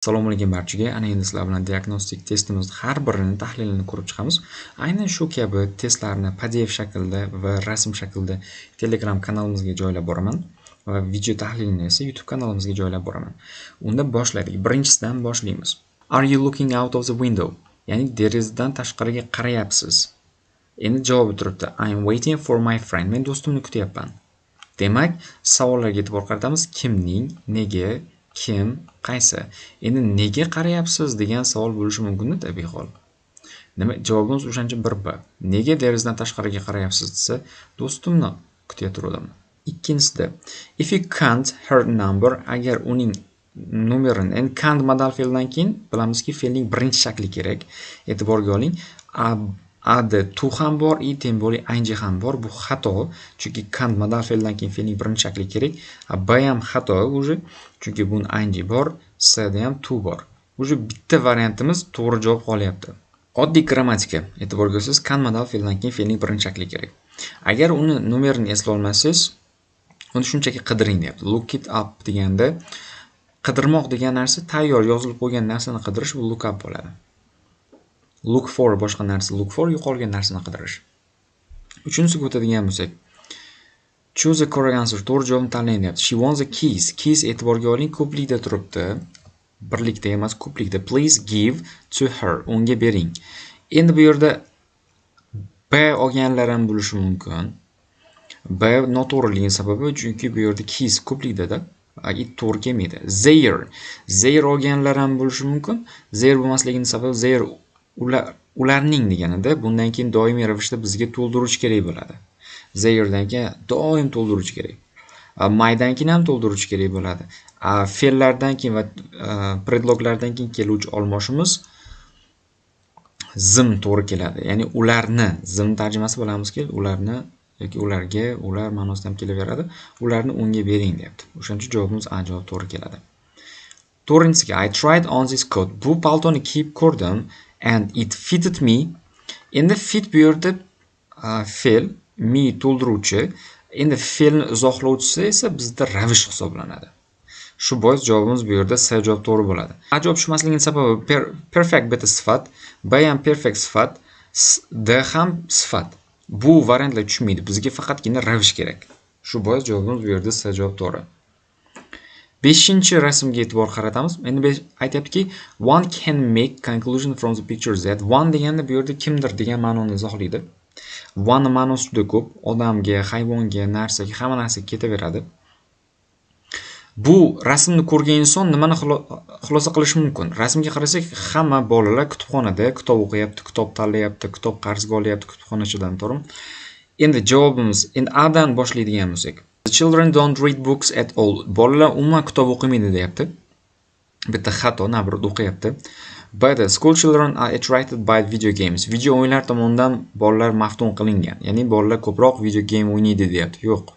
Assalomu alaykum barchaga. Ana endi sizlar bilan diagnostik testimizni har birini tahlilini ko'rib chiqamiz. Aynan shu kabi testlarni PDF shaklda va rasm shaklda Telegram kanalimizga joylab boraman va video tahlilini esa YouTube kanalimizga joylab boraman. Unda boshladik. Birinchisidan boshlaymiz. Are you looking out of the window? Ya'ni derazadan tashqariga qarayapsiz. Endi javobi turibdi. I am waiting for my friend. Men do'stimni kutyapman. Demak, savollarga e'tibor qaratamiz. Kimning, nega, kim, qaysi? Endi nega qarayapsiz degan savol bo'lishi mumkin tabiiy hol. Nima javobimiz o'shancha 1B. Nega derazadan tashqariga qarayapsiz desa, do'stimni kutayotgandim. Ikkinchisida, if you can't her number, agar uning nomerini, endi can't modal fe'ldan keyin bilamizki fe'lning birinchi shakli kerak. E'tiborga oling. Ad to ham bor, temboli ing ham bor. Bu xato, chunki can't modal fe'ldan keyin fe'lning birinchi shakli kerak. B ham xato o'zi, chunki bun ing bor, s da ham to bor. O'zi bitta variantimiz to'g'ri javob qolyapti. Oddiy grammatika. E'tiborga olsangiz, can't modal fe'ldan keyin fe'lning birinchi shakli kerak. Agar uni nomerini eslay olmasangiz, uni shunchaki qidiring deyapti. Look it up deganda qidirmoq degan narsa tayyor yozilib qo'ygan narsani qidirish, bu look up bo'ladi. Look for boshqa narsa, look for yo'qolgan narsani qidirish. Uchinchisiga o'tadigan bo'lsak, choose a correct answer, to'g'ri javobni tanlang deyapti. She wants the keys. Keys e'tiborga oling, ko'plikda turibdi. Birlikda emas, ko'plikda. Please give to her. Unga bering. Endi bu yerda B olganlar ham bo'lishi mumkin. B noto'g'riligining sababi chunki bu yerda keys ko'plikda-da. It to'g'ri kelmaydi. Their olganlar ham bo'lishi mumkin. Their bo'lmasligining sababi their ularning deganida, bundan keyin doimiy ravishda bizga to'ldiruvchi kerak bo'ladi. Theirdan keyin doim to'ldiruvchi kerak. Mydan keyin ham to'ldiruvchi kerak bo'ladi. Fe'llardan keyin va predloglardan keyin keluvchi olmoshimiz zim to'g'ri keladi. Ya'ni ularni, zim tarjimasi bilamizki, ularni yoki ularga, ular ma'nosida ham kelaveradi. Ularni unga bering deyapti. O'shancha javobimiz A javob to'g'ri keladi. To'rtinchisiga, I tried on this coat. Bu paltoni kiyib ko'rdim and it fitted me. Endi fit bu yerda fe'l, me to'ldiruvchi, endi fe'lni izohlovchisi esa bizda ravish hisoblanadi. Shu bois javobimiz bu yerda C javob to'g'ri bo'ladi. A javob tushmasligining sababi perfect beta sifat, B ham perfect sifat, D ham sifat. Bu variantlar tushmaydi. Bizga faqatgina ravish kerak. Shu bois javobimiz bu yerda C javob to'g'ri. 5-chi rasmga e'tibor qaratamiz. Endi aytayaptiki, one can make conclusion from the picture that. One deganda bu yerda kimdir degan ma'noni izohlaydi. One ma'nosi juda ko'p. Odamga, hayvonga, narsaga, hamma narsaga ketaveradi. Bu rasmni ko'rgan inson nimani xulosa qilishi mumkin? Rasmga qarasak, hamma bolalar kutubxonada kitob o'qiyapti, kitob tanlayapti, kitob qarzga olyapti kutubxonachidan turib. Endi javobimiz endi A dan boshlaydigan bo'lsak. The children don't read books at all. Bolalar umuman kitob o'qimaydi deyapti. Bitta xato, nabrud o'qiyapti. But the school children are attracted by video games. Video o'yinlar tomonidan bolalar maftun qilingan. Ya'ni bolalar ko'proq video game o'ynaydi deyapti. Yo'q.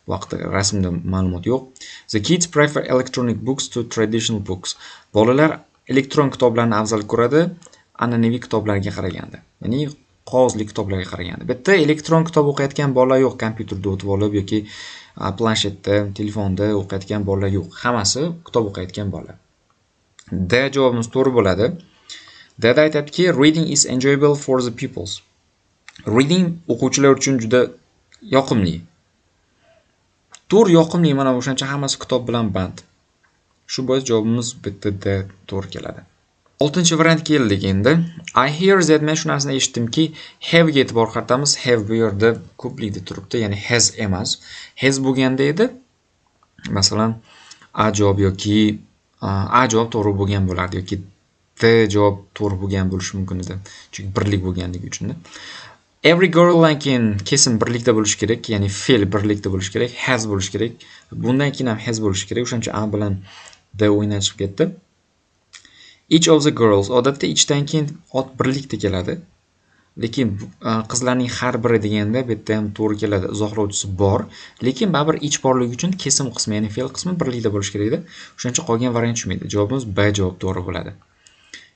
Bu haqda rasmda ma'lumot yo'q. The kids prefer electronic books to traditional books. Bolalar elektron kitoblarni afzal ko'radi an'anaviy kitoblarga qaraganda. Ya'ni qog'ozli kitoblarga qaraganda. Bitta elektron kitob o'qiyotgan bolalar yo'q, kompyuterda o'tib olib yoki planshetda, telefonda o'qiyotgan bolalar yo'q. Hammasi kitob o'qiyotgan bolalar. D javobimiz to'g'ri bo'ladi. D da aytadiki, reading is enjoyable for the pupils. Reading o'quvchilar uchun juda yoqimli. To'g'ri yoqimli, mana o'shancha hammasi kitob bilan band. Shu bois javobimiz bitta D to'g'ri keladi. 6-chi variant keldik endi. I hear that, men shu narsani eshitdimki, have ga e'tibor qaratamiz. Have bu yerda ko'plikda turibdi, ya'ni has emas. Has bo'lganda edi, masalan, A javob yoki A javob to'g'ri bo'lgan bo'lardi yoki D javob to'g'ri bo'lgan bo'lishi mumkin edi. Chunki birlik bo'lganligi uchun. Every girl keyin kesin birlikda bo'lishi kerak, ya'ni fe'l birlikda bo'lishi kerak, has bo'lishi kerak. Bundan keyin ham has bo'lishi kerak. O'shancha A bilan D o'yindan chiqib ketdi. Each of the girls, odatda ichdan keyin ot birlikda keladi. Lekin qizlarning har biri deganda bu yerda ham to'g'ri keladi, izohlovchisi bor. Lekin baribir ich borligi uchun kesim qismi, ya'ni fe'l qismi birlikda bo'lishi kerak edi. O'shancha qolgan variant tushmaydi. Javobimiz B javob to'g'ri bo'ladi.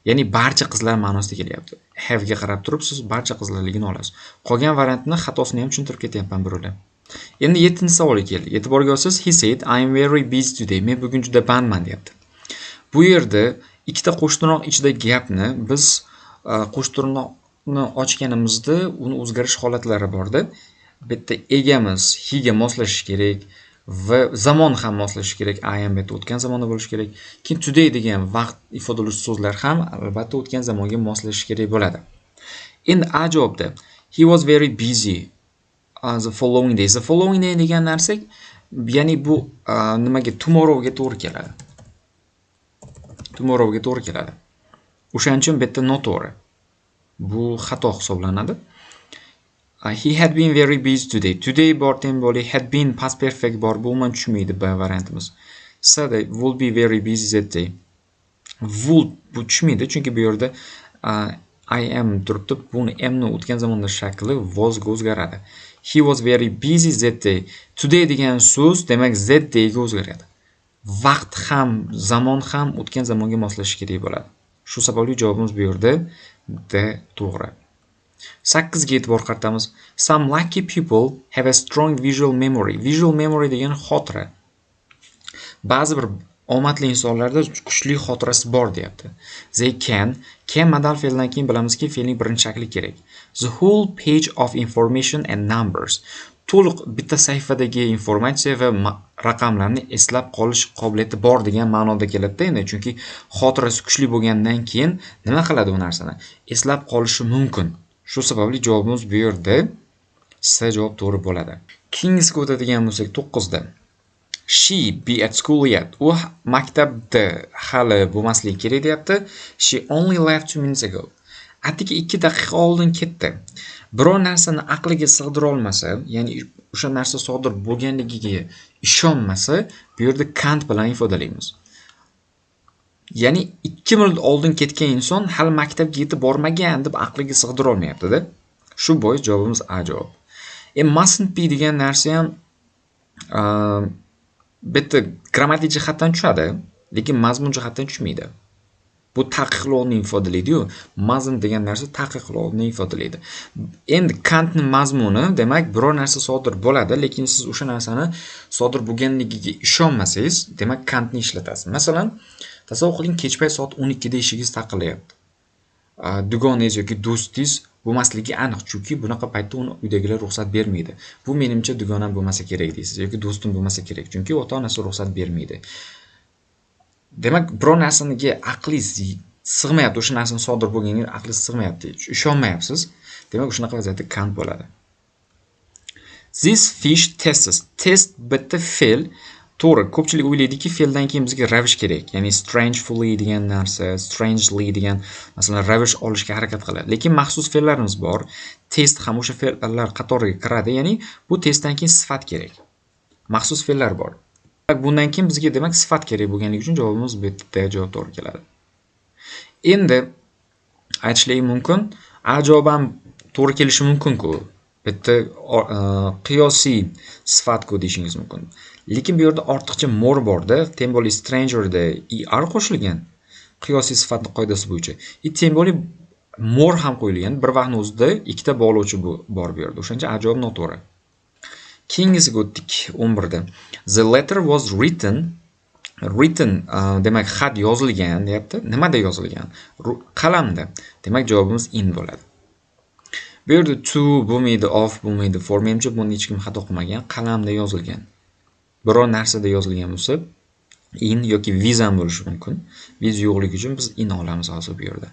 Ya'ni barcha qizlar ma'nosida kelyapti. Have ga qarab turib siz barcha qizlarligini olasiz. Qolgan variantni xatosini ham tushuntirib ketyapman birovlar. Endi 7-chi savolga keldik. E'tiborga olsangiz, he said I am very busy today. Men bugun juda bandman deyapti. Bu yerda Ikkita qo'shtirnoq ichidagi gapni biz qo'shtirnoqni ochganimizda uni o'zgarish holatlari borda. Bitta egamiz he'ga moslashishi kerak va zamon ham moslashishi kerak. I am bitta o'tgan zamonda bo'lishi kerak. Keyin today degan vaqt ifodalovchi so'zlar ham albatta o'tgan zamonga moslashishi kerak bo'ladi. Endi a javobda he was very busy the following day. The following day degan narsa, ya'ni bu nimaga tomorrowga to'g'ri keladi. Tomorrowga to'g'ri keladi. O'shaning uchun bitta noto'g'ri. Bu xato hisoblanadi. He had been very busy today. Today bor temboli, had been past perfect bor, bu umuman tushmaydi b variantimiz. Sada would be very busy that day. Would bu tushmaydi chunki bu yerda I am turibdi. Buni amni o'tgan zamonda shakli was ga o'zgaradi. He was very busy that day. Today degan so'z demak that day ga o'zgaradi. Vaqt ham, zamon ham o'tgan zamonga moslashishi kerak bo'ladi. Shu sababli javobimiz bu yerda D to'g'ri. 8 ga e'tibor qaratamiz. Some lucky people have a strong visual memory. Visual memory degan xotira. Ba'zi bir omadli insonlarda kuchli xotirasi bor deyapti. They can modal fe'ldan keyin bilamizki fe'lning birinchi shakli kerak. The whole page of information and numbers. To'liq bitta sahifadagi informatsiya va raqamlarni eslab qolish qobiliyati bor degan ma'noda keladi endi, chunki xotirasi kuchli bo'lgandan keyin nima qiladi u narsani? Eslab qolishi mumkin. Shu sababli javobimiz bu yerda C javob to'g'ri bo'ladi. Keyingisiga o'tadigan bo'lsak 9 da. She be at school yet. U maktabda hali bo'lmasligi kerak deyapti. She only left 2 minutes ago. Atigi 2 daqiqa oldin ketdi. Biror narsani aqliga sig'dira olmasa, ya'ni o'sha narsa sodir bo'lganligiga ishonmasa, bu yerda can't bilan ifodalaymiz. Ya'ni 2 minut oldin ketgan inson hali maktabga yetib bormagan deb aqliga sig'dira olmayapti-da. Shu bois javobimiz A javob. Mustn't be degan narsa ham bitta grammatik jihatdan tushadi, lekin mazmun jihatdan tushmaydi. Bu taqiqlovni ifodalaydi-yu, mazmun degan narsa taqiqlovni ifodalaydi. Endi can'ning mazmuni demak biror narsa sodir bo'ladi, lekin siz o'sha narsani sodir bo'lganligiga ishonmasangiz, demak can'ni ishlatasiz. Masalan, tasavvur qiling, kechpay soat 12 da eshigingiz taqillayapti. Dugonangiz yoki do'stingiz bo'lmasligi aniq, chunki bunaqa paytda uni uydagilar ruxsat bermaydi. Bu menimcha dugonam bo'lmasa kerak deysiz yoki do'stim bo'lmasa kerak, chunki ota-onasi ruxsat bermaydi. Demak, biror narsaga aqlingiz sig'mayapti, o'sha narsani sodir bo'lganiga aqlingiz sig'mayapti, ishonmayapsiz. Demak, shunaqa vaziyatda can't bo'ladi. This fish tests. Test bitta fe'l. To'g'ri, ko'pchilik o'ylaydiki, fe'ldan keyin bizga ravish kerak. Ya'ni strangely degan narsa, strangely degan masalan ravish olishga harakat qiladi. Lekin maxsus fe'llarimiz bor. Test ham o'sha fe'llar qatoriga kiradi. Ya'ni bu testdan keyin sifat kerak. Maxsus fe'llar bor. Bundan keyin bizga demak sifat kerak bo'lganligi uchun javobimiz bu yerda javob to'g'ri keladi. Endi aytishligi mumkin, A javob ham to'g'ri kelishi mumkin-ku. Bitta qiyosiy sifat-ku deyishingiz mumkin. Lekin bu yerda ortiqcha more borda, temboli strangerda er qo'shilgan. Qiyosiy sifatning qoidasi bo'yicha. Temboli more ham qo'yilgan. Bir vaqtning o'zida ikkita bog'lovchi bor bu yerda. O'shuncha A javob noto'g'ri. Keyingisiga o'tdik 11 da. The letter was written. Written demak xat yozilgan deyapti. Nimada yozilgan? Qalamda. Demak javobimiz in bo'ladi. Bu yerda to bo'lmaydi, of bo'lmaydi. For menimcha buni hech kim xato qilmagan. Qalamda yozilgan. Biror narsada yozilgan bo'lsa, in yoki with ham bo'lishi mumkin. With yo'qligi uchun biz in olamiz hozir bu yerda.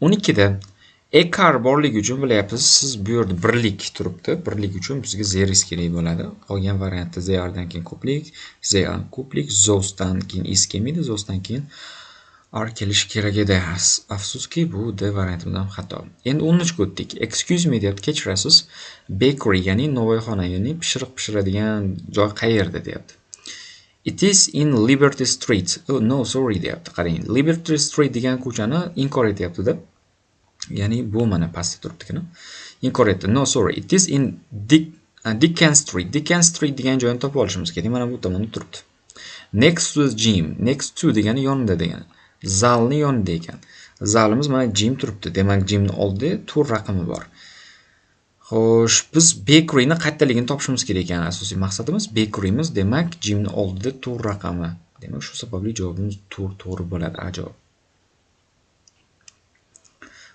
12 da a car borligi uchun bilyapsiz, siz bu yerda birlik turibdi. Birlik uchun bizga zeris kerak bo'ladi. Qolgan variantda there'dan keyin ko'plik, they are ko'plik, those-dan keyin is kelmaydi, those-dan keyin are kelishi kerak edi. Afsuski, bu D variantimizdan xato. Endi 13 ga o'tdik. Excuse me deyapti, kechirasiz. Bakery, ya'ni novvoyxona, ya'ni pishiriq pishiradigan joy qayerda deyapti. It is in Liberty Street. Oh no, sorry deyapti. Qarang, Liberty Street degan ko'chani inkor etyapti-da. Ya'ni bu mana pastda turibdi-ku. Inkor etdi. No, sorry. It is in Dickens Street. Dickens Street degan joyni topib olishimiz kerak. Mana bu tomonda turibdi. Next to the gym. Next to degani yonida degani. Zalni yonida ekan. Zalimiz mana gym turibdi. Demak, gymning oldida tur raqami bor. Xo'sh, biz bakeryni qayerdaligini topishimiz kerak ekan. Asosiy maqsadimiz bakerymiz, demak, gymning oldida tur raqami Demak, shu sababli javobimiz to'g'ri bo'ladi. A javob.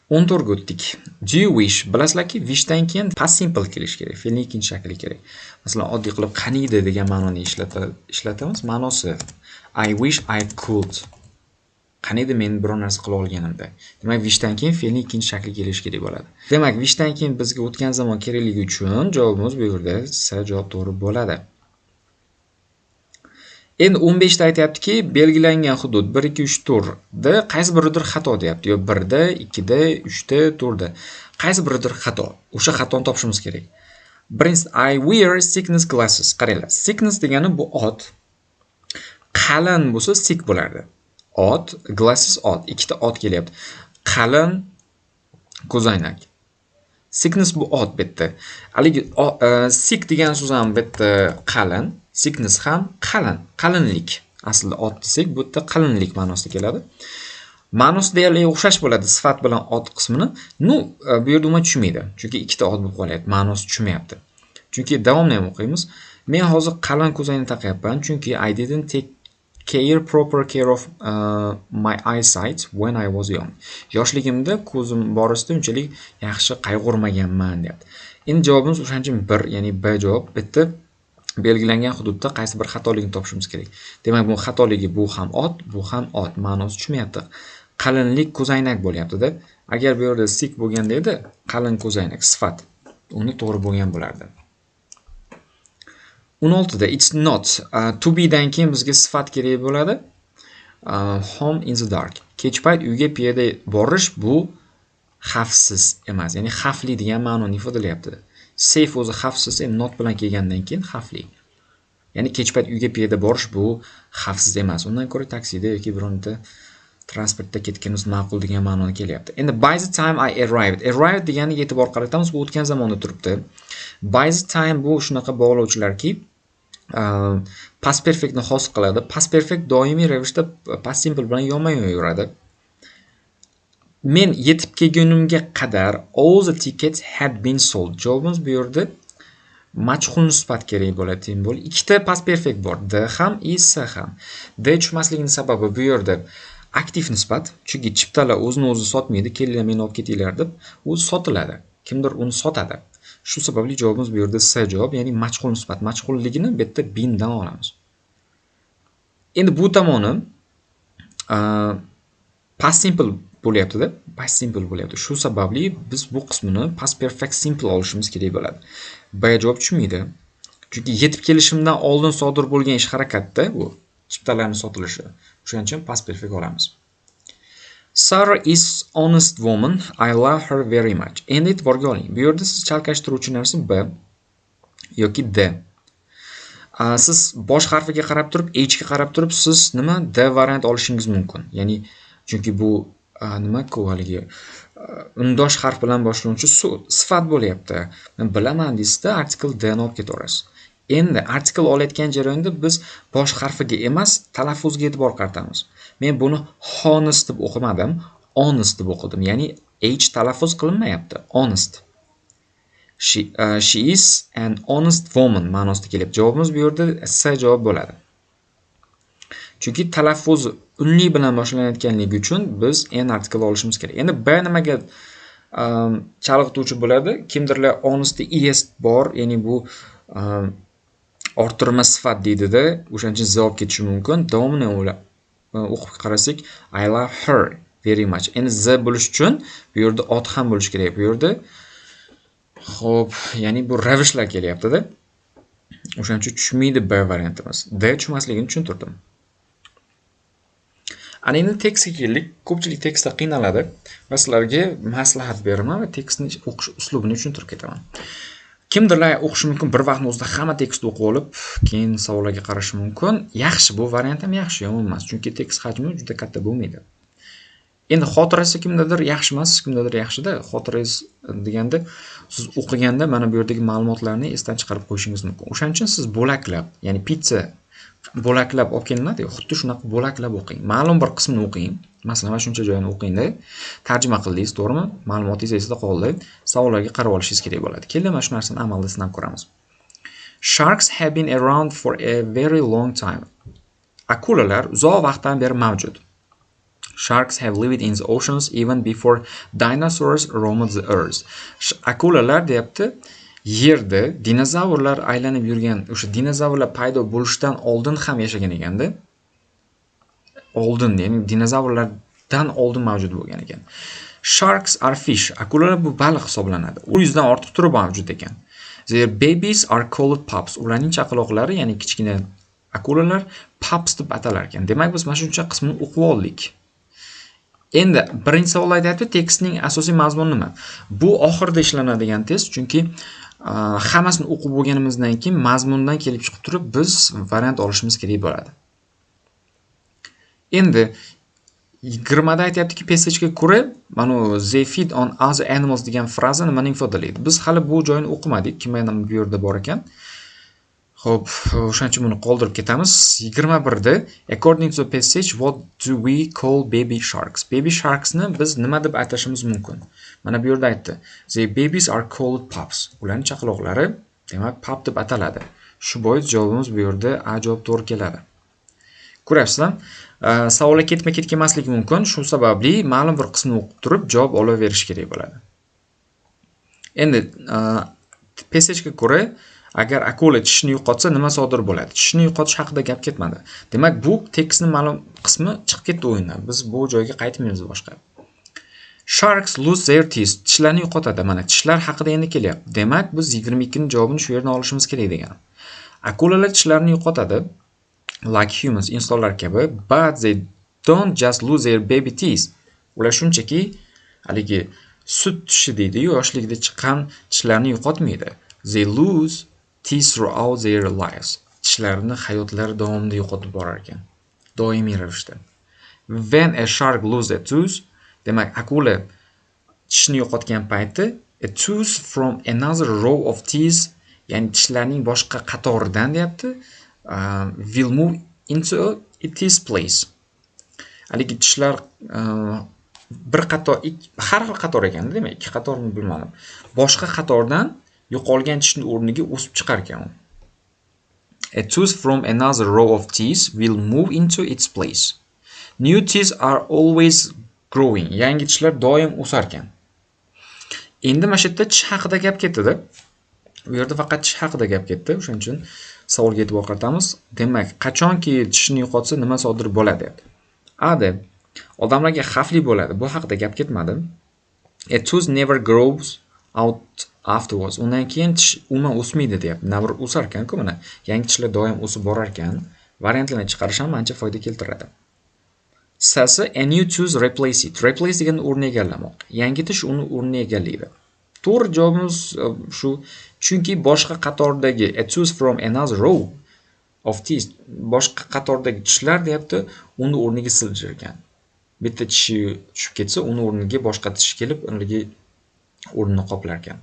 14 ga o'tdik. Do you wish? Bilasizlarki, wishdan keyin past simple kelish kerak, fe'lning ikkinchi shakli kerak. Masalan, oddiy qilib qaniydi degan ma'noni ishlatamiz. Ma'nosi I wish I could. Qaniydi men biror narsa qila olganimda. Demak, wishdan keyin fe'lning ikkinchi shakli kelish kerak bo'ladi. Demak, wishdan keyin bizga o'tgan zamon kerakligi uchun javobimiz bu yerda C javob to'g'ri bo'ladi. Endi 15 da aytayaptiki, belgilangan hudud 1 2 3 4da qaysi biridir xato deyapti. Yo 1 da, 2 da, 3 da, 4 da. Qaysi biridir xato? O'sha xatoni topishimiz kerak. Birinchisi I wear sickness glasses. Qaranglar. Sickness degani bu ot. Qalin bo'lsa sick bo'lardi. Ot, glasses ot. Ikkita ot kelyapti. Qalin ko'zoynak. Sickness bu ot bitta. Haligi sick degan so'z ham bitta qalin. Sickness ham qalin, qalinlik. Aslida ot desak, bu yerda qalinlik ma'nosida keladi. Ma'nosi deyarli o'xshash bo'ladi sifat bilan ot qismini. Bu yerda umuman tushmaydi. Chunki ikkita ot bo'lib qolyapti. Ma'nosi tushmayapti. Chunki davomli ham o'qiymiz. Men hozir qalin ko'zoynak taqayapman, chunki I didn't take proper care of my eyesight when I was young. Yoshligimda ko'zim borasida unchalik yaxshi qayg'urmaganman, deyapti. Endi javobimiz o'shancha 1, ya'ni B javob. Bitta belgilangan hududda qaysi bir xatoligini topishimiz kerak. Demak, bu xatoligi bu ham ot, bu ham ot. Ma'nosi tushmayapti. Qalinlik ko'zoynak bo'lyapti-da. Agar bu yerda sick bo'lganda edi, qalin ko'zoynak sifat, uni to'g'ri bo'lgan bo'lardi. 16 da it's not. To be dan keyin bizga sifat kerak bo'ladi. Home in the dark. Kech payt uyga piyoda borish bu xavfsiz emas, ya'ni xavfli degan ma'noni ifodalayapti. Safe o'zi xavfsiz, not bilan kelgandan keyin xavfli. Ya'ni kech payt uyga piyoda borish bu xavfsiz emas. Undan ko'ra taksida yoki bironta transportda ketganimiz ma'qul degan ma'noni kelyapti. Endi by the time I arrived. Arrived deganiga e'tibor qaratamiz, bu o'tgan zamonda turibdi. By the time bu shunaqa bog'lovchilarki, past perfectni hosil qiladi. Past perfect doimiy ravishda past simple bilan yonma-yon yuradi. Men yetib kelgunimga qadar all the tickets had been sold. Javobimiz bu yerda majhul nisbat kerak bo'ladi, tem bo'l. Ikkita past perfect bor. D ham, is ham. D tushmasligining sababi bu yerda aktiv nisbat, chunki chiptalar o'zini o'zi sotmaydi, kelinglar meni olib ketinglar deb, u sotiladi. Kimdir uni sotadi. Shu sababli javobimiz bu yerda C javob, ya'ni majhul nisbat. Majhulligini bu yerda been dan olamiz. Endi bu tomoni past simple bo'lyapti-da, past simple bo'lyapti. Shu sababli biz bu qismini past perfect simple olishimiz kerak bo'ladi. B javob tushmaydi. Chunki yetib kelishimdan oldin sodir bo'lgan ish harakatda bu chiptalarning sotilishi. Shuning uchun past perfect olamiz. Sarah is honest woman. I love her very much. Endi e'tiborga oling. Bu yerda siz chalkashtiruvchi narsa B yoki D. Siz bosh harfiga qarab turib, H ga qarab turib, siz nima D variant olishingiz mumkin. Ya'ni chunki bu nima-ku haligi undosh harf bilan boshlovchi sifat bo'lyapti. Men bilaman deysizda, article D ni olib ketaverasiz. Endi article olayotgan jarayonda biz bosh harfiga emas, talaffuzga e'tibor qaratamiz. Men buni honest deb o'qimadim, honest deb o'qidim. Ya'ni H talaffuz qilinmayapti. Honest. She is an honest woman ma'nosida kelyapti. Javobimiz bu yerda C javob bo'ladi. Chunki talaffuz unli bilan boshlanayotganligi uchun biz n article olishimiz kerak. Endi B nimaga chalg'ituvchi bo'ladi? Kimdirlar honestda es bor, ya'ni bu orttirma sifat deydi-da, o'shancha javob ketishi mumkin. Davomini o'qib qarasak, I love her very much. Endi z bo'lish uchun bu yerda ot ham bo'lish kerak. Bu yerda xo'p, ya'ni bu ravishlar kelyapti-da. O'shancha tushmaydi B variantimiz. D tushmasligini tushuntirdim. Ana endi tekstga keldik. Ko'pchilik tekstda qiynaladi va sizlarga maslahat beraman va tekstni o'qish uslubini tushuntirib ketaman. Kimdirlar o'qishi mumkin, bir vaqtning o'zida hamma tekstni o'qib olib, keyin savollarga qarashi mumkin. Yaxshi, bu variant ham yaxshi, yomon emas, chunki tekst hajmi juda katta bo'lmaydi. Endi xotirasi kimdadir yaxshi emas, kimdadir yaxshi-da. Xotirangiz deganda siz o'qiganda mana bu yerdagi ma'lumotlarni esdan chiqarib qo'yishingiz mumkin. O'shaning uchun siz bo'laklab, ya'ni pizza bo'laklab olib kelinadi, xuddi shunaqa bo'laklab o'qing. Ma'lum bir qismini o'qing. Masalan, mana shuncha joyini o'qingda, tarjima qildingiz, to'g'rimi? Ma'lumotingiz esda qoldi. Savollarga qarab olishingiz kerak bo'ladi. Keling, mana shu narsani amalda sinab ko'ramiz. Sharks have been around for a very long time. Akulalar uzoq vaqtdan beri mavjud. Sharks have lived in the oceans even before dinosaurs roamed the earth. Akulalar deyapti, yerda dinozavrlar aylanib yurgan, o'sha dinozavrlar paydo bo'lishidan oldin ham yashagan ekanda. Oldin, ya'ni dinozavrlardan oldin mavjud bo'lgan ekan. Sharks are fish. Akulalar bu baliq hisoblanadi. 100 dan ortiq turi mavjud ekan. Their babies are called pups. Ularning chaqaloqlari, ya'ni kichkina akulalar pups deb atalar ekan. Demak, biz mana shuncha qismini o'qib oldik. Endi birinchi savol aytayapti, tekstning asosiy mazmuni nima? Bu oxirida ishlanadigan test, chunki hammasini o'qib bo'lganimizdan keyin mazmundan kelib chiqib turib biz variant olishimiz kerak bo'ladi. Endi 20da aytayaptiki, passagega ko'ra, mana they feed on other animals degan fraza nimani ifodalaydi? Biz hali bu joyini o'qimadik, kimga bu yerda bor ekan. Xo'p, o'shaning uchun buni qoldirib ketamiz. 21da according to the passage what do we call baby sharks? Baby sharksni biz nima deb atashimiz mumkin? Mana bu yerda aytdi. The babies are called pups. Ularning chaqaloqlari demak pup deb ataladi. Shu bois javobimiz bu yerda A javob to'g'ri keladi. Ko'rasizlar, savolga ketma-ket kelmasligi mumkin. Shu sababli ma'lum bir qismni o'qib turib javob olaverish kerak bo'ladi. Endi passagega ko'ra, agar akula tishini yo'qotsa nima sodir bo'ladi? Tishini yo'qotish haqida gap ketmadi. Demak, bu tekstning ma'lum qismi chiqib ketdi o'yindan. Biz bu joyga qaytmaymiz boshqa. Sharks lose their teeth. Tishlarni yo'qotadi. Mana tishlar haqida endi kelyapti. Demak, biz 22ning javobini shu yerdan olishimiz kerak degan. Akulalar tishlarini yo'qotadi. Like humans, insonlar kabi, but they don't just lose their baby teeth. Ular shunchaki haligi sut tishi deydi, yoshligida chiqqan tishlarini yo'qotmaydi. They lose teeth throughout their lives. Tishlarini hayotlari davomida yo'qotib borar ekan. Doimiy ravishda. When a shark loses a tooth, demak akula tishini yo'qotgan payti, a tooth from another row of teeth, ya'ni tishlarning boshqa qatoridan deyapti, will move into its place. Haligi tishlar bir qator, har xil qator ekan, demak, ikki qatorni bilmadim. Boshqa qatordan yo'qolgan tishning o'rniga o'sib chiqar ekan. A tooth from another row of teeth will move into its place. New teeth are always growing. Yangi tishlar doim o'sar ekan. Endi mana shu yerda tish haqida gap ketdi-da. Bu yerda faqat tish haqida gap ketdi. O'shaning uchun savolga e'tibor qaratamiz. Demak, qachonki tishni yo'qotsa nima sodir bo'ladi? A deb odamlarga xavfli bo'ladi. Bu haqida gap ketmadi. A tooth never grows out afterwards. Undan keyin tish umuman o'smaydi deyapti. Navr o'sar ekan-ku mana. Yangi tishlar doim o'sib borar ekan. Variantlarni chiqarish ham ancha foyda keltiradi. Sasi a new tooth replace it. Replace degan o'rni egallamoq. Yangi tish uni o'rnini egallaydi. To'g'ri javobimiz shu. Chunki boshqa qatordagi a tooth from another row of teeth, boshqa qatordagi tishlar deyapti, uni o'rniga siljir ekan. Bitta tishi tushib ketsa, uni o'rniga boshqa tish kelib, unga o'rnini qoplar ekan.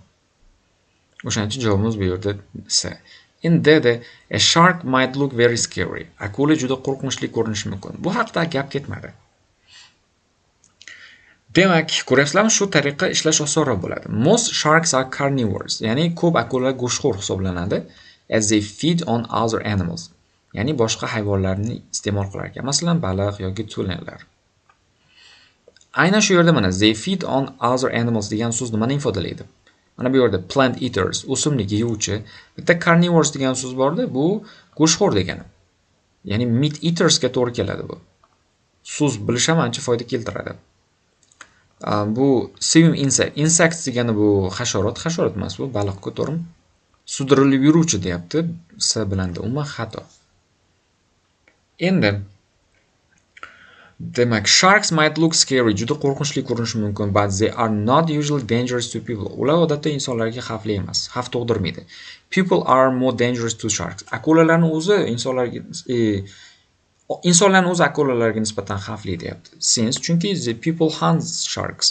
O'shaning uchun javobimiz bu yerda C. Endi a shark might look very scary. Akula juda qo'rqinchli ko'rinishi mumkin. Bu haqda gap ketmadi. Demak, ko'rasizlarmi, shu tariqa ishlash osonroq bo'ladi. Most sharks are carnivores, ya'ni ko'p akulalar go'shtxo'r hisoblanadi, as they feed on other animals. Ya'ni boshqa hayvonlarni iste'mol qilar ekan, masalan, baliq yoki tulenlar. Aynan shu yerda mana they feed on other animals degan so'z nimani ifodalaydi? Mana bu yerda plant eaters, o'simlik yeyuvchi, bitta carnivores degan so'z borda, bu go'shtxo'r degani. Ya'ni meat eaters ga to'g'ri keladi bu. So'z bilish ham ancha foyda keltiradi. Bu swim insects degani bu hasharot emas, bu baliq-ku, to'g'rimi? Sudirilib yuruvchi deyapti, S bilanda, umuman xato. Endi demak, sharks might look scary, juda qo'rqinchli ko'rinishi mumkin, but they are not usually dangerous to people. Ular odatda insonlarga xavfli emas, xavf tug'dirmaydi. People are more dangerous to sharks. Akulalarning o'zi insonlarning o'zi akulalarga nisbatan xavfli deyapti. Since chunki the people hunt sharks.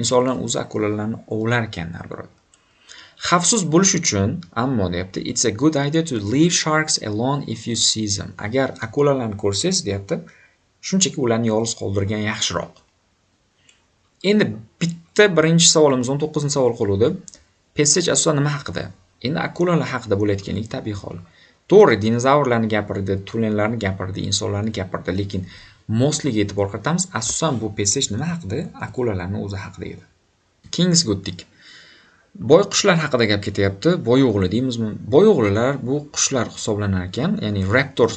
Insonlarning o'zi akulalarni ovlar ekan navbat. Xavfsiz bo'lish uchun, ammo deyapti, it's a good idea to leave sharks alone if you see them. Agar akulalarni ko'rsangiz deyapti, shunchaki ularni yolg'iz qoldirgan yaxshiroq. Endi bitta birinchi savolimiz 19-savol qoluvdi. Passage asosan nima haqida? Endi akulalar haqida bo'layotganlik tabiiy hol. To'g'ri, dinozavrlarni gapirdi, tulenlarni gapirdi, insonlarni gapirdi, lekin mostliga e'tibor qaratamiz. Asosan bu passage nima haqida? Akulalarning o'zi haqida edi. Keyingisiga o'tdik. Boy qushlar haqida gap ketyapti. Boy o'g'li deymizmi? Boy o'g'lilar bu qushlar hisoblanar ekan, ya'ni raptor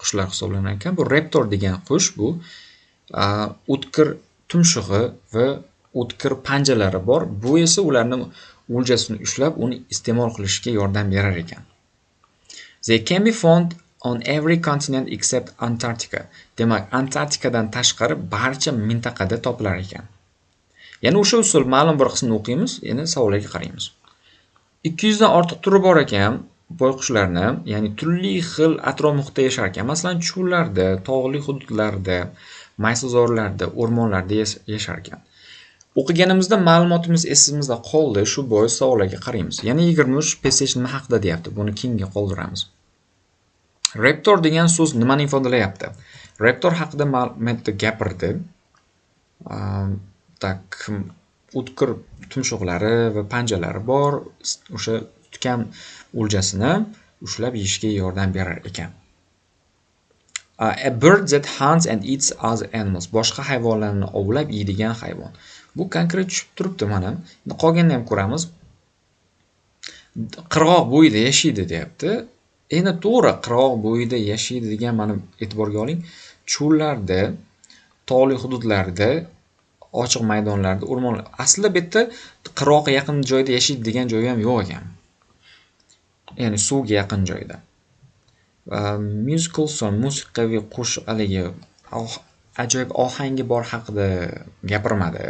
qushlar hisoblanar ekan. Bu raptor degan qush bu o'tkir tumshug'i va o'tkir panjalari bor. Bu esa ularni o'ljasini ushlab, uni iste'mol qilishga yordam berar ekan. They can be found on every continent except Antarctica. Demak, Antarktikadan tashqari barcha mintaqada topilar ekan. Yana o'sha usul ma'lum bir qismini o'qiymiz, endi savollarga qaraymiz. 200 dan ortiq turi bor ekan boyqushlarni, ya'ni turli xil atrof muhitda yashar ekan. Masalan, cho'llarda, tog'li hududlarda, maysazorlarda, o'rmonlarda yashar ekan. O'qiganimizda ma'lumotimiz esimizda qoldi, shu bois savollarga qaraymiz. Yana 23 passage nima haqida deyapti, buni keyinga qoldiramiz. Raptor degan so'z nimani ifodalayapti? Raptor haqida ma'lumotda gapirdi. O'tkir tumshuqlari va panjalari bor, o'sha tutgan o'ljasini ushlab yeyishga yordam berar ekan. A bird that hunts and eats other animals. Boshqa hayvonlarni ovlab yeydigan hayvon. Bu konkret tushib turibdi mana. Endi qolganini ham ko'ramiz. Qirg'oq bo'yida yashaydi deyapti. Endi to'g'ri, qirg'oq bo'yida yashaydi degan mana e'tiborga oling. Cho'llarda, tog'li hududlarda, ochiq maydonlarda, o'rmonlar. Aslida bu yerda qirg'oqqa yaqin joyda yashaydi degan joyi ham yo'q ekan. Ya'ni suvga yaqin joyda. Musical song, musiqiy qo'shiq haligi ajoyib ohangi bor haqida gapirmadi.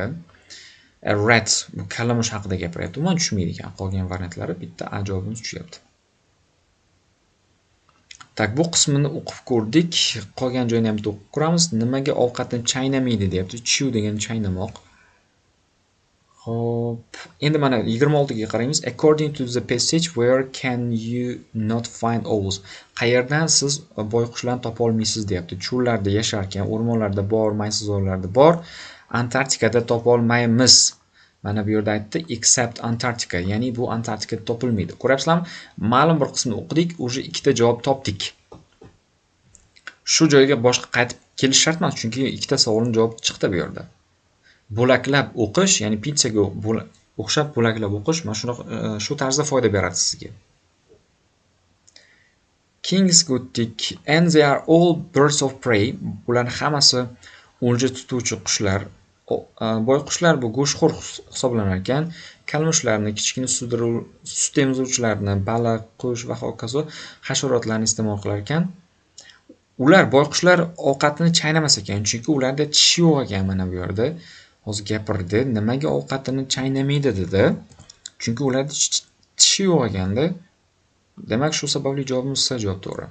Rat, bu kalamush haqida gapiryapti. Umuman tushmaydi ekan. Qolgan variantlari bitta ajoyibimiz tushyapti. Tak, bu qismini o'qib ko'rdik. Qolgan joyini ham o'qib ko'ramiz. Nimaga ovqatni chaynamaydi deyapti. Chew degan chaynamoq. Hop, endi mana 26 ga qaraymiz. According to the passage, where can you not find owls? Qayerdan siz boyqushlarni topa olmaysiz deyapti. Cho'llarda yashar ekan, o'rmonlarda bor, maysazorlarda bor. Antarktikada topa olmaymiz. Mana bu yerda aytdi except Antarctica, ya'ni bu Antarktikada topilmaydi. Ko'ryapsizlarmi? Ma'lum bir qismini o'qidik, o'sha ikkita javob topdik. Shu joyga boshqa qaytib kelish shart emas, chunki ikkita savolning javobi chiqdi bu yerda. Bo'laklab o'qish, ya'ni pizzaga o'xshab bo'laklab o'qish mana shu tarzda foyda beradi sizga. Keyingisiga o'tdik. And they are all birds of prey. Bular hammasi o'lja tutuvchi qushlar. Boyqushlar bu go'shtxo'r hisoblanar ekan. Kalmushlarni, kichkina sut emizuvchilarni, baliq, qush va hokazo hasharotlarni iste'mol qilar ekan. Ular boyqushlar ovqatini chaynamas ekan, chunki ularda tish yo'q ekan mana bu yerda. Hozir gapirdi, nimaga ovqatini chaynamaydi dedi. Chunki ularda tishi yo'q ekanda. Demak, shu sababli javobimiz C javob to'g'ri.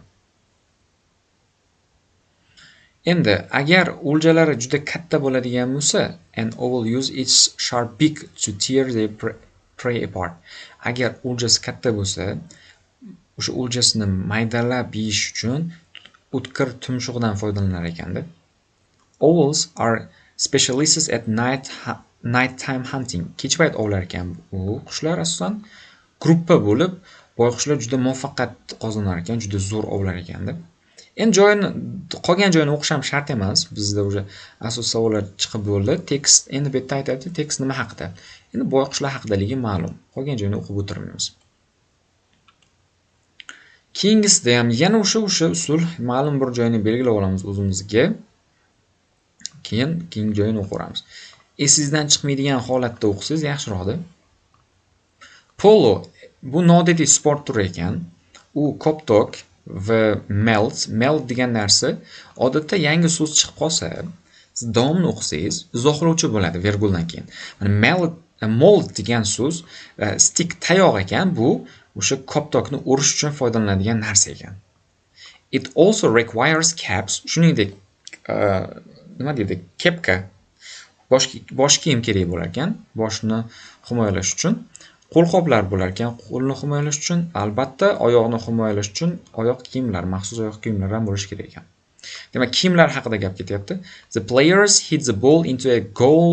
Endi agar o'ljalari juda katta bo'ladigan bo'lsa, an owl use its sharp beak to tear their prey apart. Agar o'ljasi katta bo'lsa, o'sha o'ljasini maydalab yeyish uchun o'tkir tumshug'idan foydalanar ekanda. Owls are specialists at nighttime hunting. Kech payt ovlar ekan bu qushlar asosan gruppa bo'lib, boyqushlar juda muvaffaqiyat qozonar ekan, juda zo'r ovlar ekanda. Endi qolgan joyini o'qish ham shart emas. Bizda o'sha asosiy savollar chiqib bo'ldi. Tekst endi bu yerda aytadi, tekst nima haqida? Endi boyqushlar haqidaligi ma'lum. Qolgan joyini o'qib o'tirmaymiz. Keyingisida ham yana o'sha usul ma'lum bir joyini belgilab olamiz o'zimizga. Keyin joyini o'qiramiz. Esingizdan chiqmaydigan holatda o'qisangiz yaxshiroqdir. Polo bu noodatiy sport turi ekan. U koptok va melt degan narsa odatda yangi so'z chiqib qolsa, siz davomini o'qisangiz izohlovchi bo'ladi verguldan keyin. Mana mold degan so'z stick tayoq ekan, bu o'sha koptokni o'rish uchun foydalanadigan narsa ekan. It also requires caps, shuningdek nima deydi? Kepka, bosh kiyim kerak bo'lar ekan, boshni himoyalash uchun. Qo'lqoplar bo'lar ekan, qo'lni himoyalash uchun, albatta oyoqni himoyalash uchun oyoq kiyimlar, maxsus oyoq kiyimlar ham bo'lishi kerak ekan. Demak, kiyimlar haqida gap ketyapti. The players hit the ball into a goal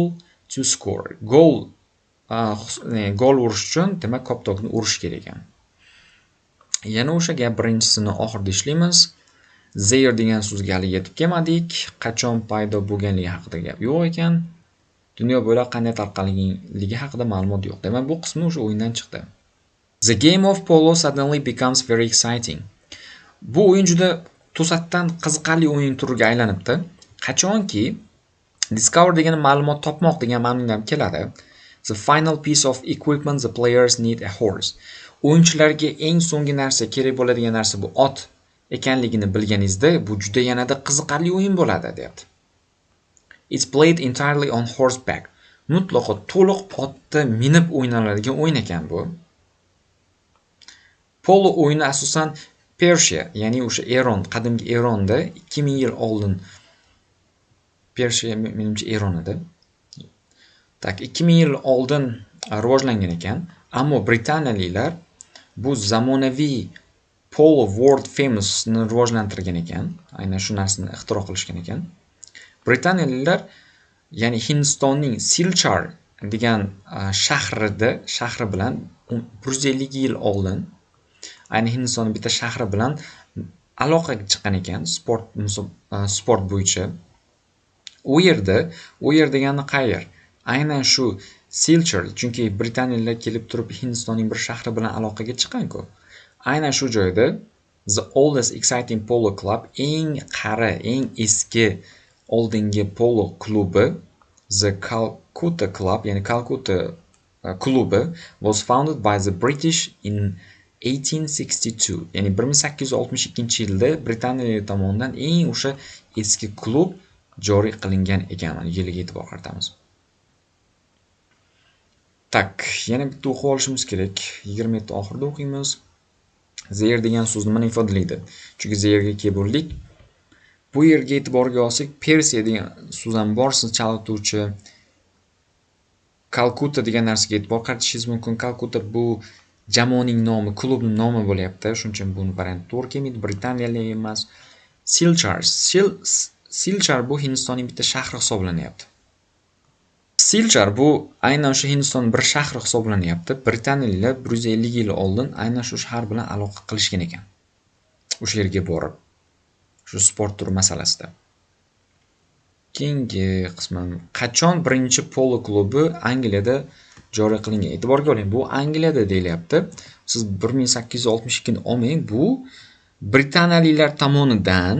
to score. Gol urish uchun, demak, koptokni urish kerak ekan. Yana o'sha gap birinchisini oxirida ishlaymiz. There degan so'zga hali yetib kelmadik. Qachon paydo bo'lganligi haqida gap yo'q ekan. Dunyo bo'ylab qanday tarqalganligi haqida ma'lumot yo'q. Demak, bu qismi o'sha o'yindan chiqdi. The game of polo suddenly becomes very exciting. Bu o'yin juda to'satdan qiziqarli o'yin turiga aylanibdi. Qachonki discover degan ma'lumot topmoq degan ma'noda keladi. The final piece of equipment the players need a horse. O'yinchilarga eng so'nggi narsa, kerak bo'ladigan narsa bu ot ekanligini bilganingizda, bu juda yanada qiziqarli o'yin bo'ladi, deyapti. It's played entirely on horseback. Mutlaqo to'liq otda minib o'ynaladigan o'yin ekan bu. Polo o'yini asosan Persia, ya'ni o'sha Eron, qadimgi Eronda 2000 yil oldin Persia menimcha Eron edi. Tak 2000 yil oldin rivojlangan ekan, ammo britaniyaliklar bu zamonaviy Polo World Famous ni rivojlantirgan ekan. Aynan shu narsani ixtiro qilishgan ekan. Britaniyaliklar ya'ni Hindistonning Silchar degan shahri bilan 150 yil oldin ayni Hindistonning bitta shahri bilan aloqaga chiqqan ekan sport bo'yicha. U yer degani qayer? Aynan shu Silchar, chunki Britaniyaliklar kelib turib Hindistonning bir shahri bilan aloqaga chiqqan-ku. Aynan shu joyda The Oldest Exciting Polo Club, eng eski oldingi polo klubi, The Calcutta Club, ya'ni Calcutta klubi was founded by the British in 1862. Ya'ni 1862-yilda Britaniya tomonidan eng o'sha eski klub joriy qilingan ekan. Yiliga e'tibor qaratamiz. Tak, yana bitta o'qib olishimiz kerak. 27 oxirida o'qiymiz. There degan so'z nimani ifodalaydi? Chunki zerga kelib bu yerga e'tiborga olsak, Persiya degan so'z ham bor, siz chalg'ituvchi. Calcutta degan narsaga e'tibor qaratishingiz mumkin. Calcutta bu jamoaning nomi, klubning nomi bo'lyapti. Shuning uchun buni variant to'g'ri kelmaydi. Britaniyalik emas. Silchar bu Hindistonning bitta shahri hisoblanyapti. Silchar bu aynan o'sha Hindistonning bir shahri hisoblanyapti. Britaniyaliklar 150 yil oldin aynan shu shahar bilan aloqa qilishgan ekan. O'sha yerga borib, shu sport turi masalasida. Keyingi qisman qachon birinchi polo klubi Angliyada joriy qilingan? E'tiborga oling, bu Angliyada deyilyapti. Siz 1862 ni olmang, bu Britaniyaliklar tomonidan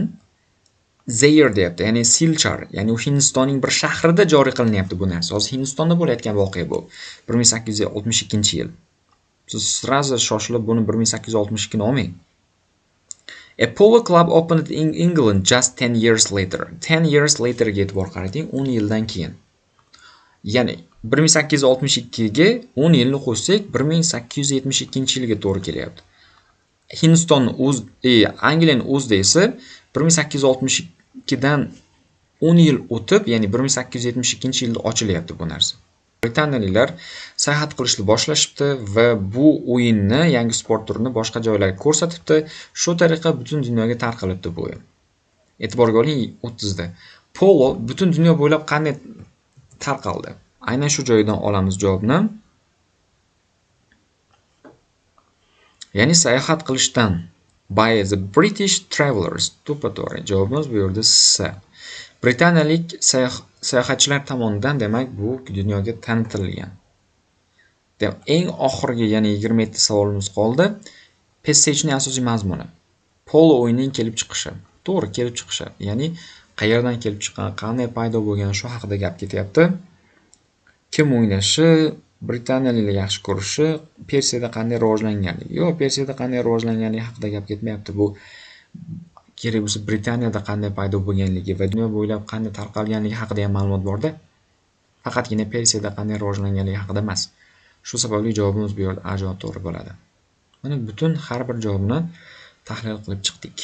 Zaire deyapti, ya'ni Silchar, ya'ni Hindistonning bir shahrida joriy qilinyapti bu narsa. Hozir Hindistonda bo'layotgan voqea bu. 1862-yil. Siz sraza shoshilib buni 1862 ni olmang. A polo club opened in England just 10 years later. 10 years later ga e'tibor qarating, 10 yildan keyin. Ya'ni 1862 ga 10 yilni qo'shsak, 1872-yilga to'g'ri kelyapti. Hindistonning Angliyaning o'zida esa 1862dan 10 yil o'tib, ya'ni 1872-yilda ochilyapti bu narsa. Britaniyaliklar sayohat qilishni boshlashibdi va bu o'yinni, yangi sport turini boshqa joylarga ko'rsatibdi. Shu tariqa butun dunyoga tarqalibdi bu o'yin. E'tiborga oling 30da. Polo butun dunyo bo'ylab qanday tarqaldi? Aynan shu joydan olamiz javobni. Ya'ni sayohat qilishdan. By the British travelers. To'ppa-to'g'ri. Javobimiz bu yerda C. Britaniyalik sayohatchilar tomonidan, demak, bu dunyoga tanitilgan. Eng oxirgi, ya'ni 27 savolimiz qoldi. Passagening asosiy mazmuni. Polo o'yinining kelib chiqishi. To'g'ri, kelib chiqishi. Ya'ni qayerdan kelib chiqqan, qanday paydo bo'lgani shu haqida gap ketyapti. Kim o'ynashi, Britaniyaliklar yaxshi ko'rishi, Persiyada qanday rivojlanganligi. Yo'q, Persiyada qanday rivojlanganligi haqida gap ketmayapti. Bu kerak bo'lsa Britaniyada qanday paydo bo'lganligi va dunyo bo'ylab qanday tarqalganligi haqida ham ma'lumot borda. Faqatgina Persiyada qanday rivojlanganligi haqida emas. Shu sababli javobimiz bu yerda A javob to'g'ri bo'ladi. Mana butun har bir javobni tahlil qilib chiqdik.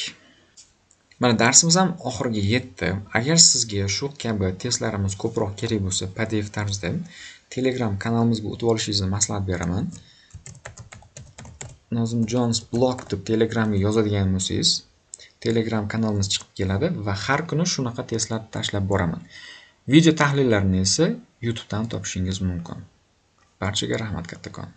Mana darsimiz ham oxiriga yetdi. Agar sizga shu kabi testlarimiz ko'proq kerak bo'lsa, PDF tarzda Telegram kanalimizga o'tib olishingizni maslahat beraman. Nozim Jones blog deb Telegramga yozadigan bo'lsangiz, Telegram kanalimiz chiqib keladi va har kuni shunaqa testlar tashlab boraman. Video tahlillarini esa YouTubedan topishingiz mumkin. Barchaga rahmat kattakon.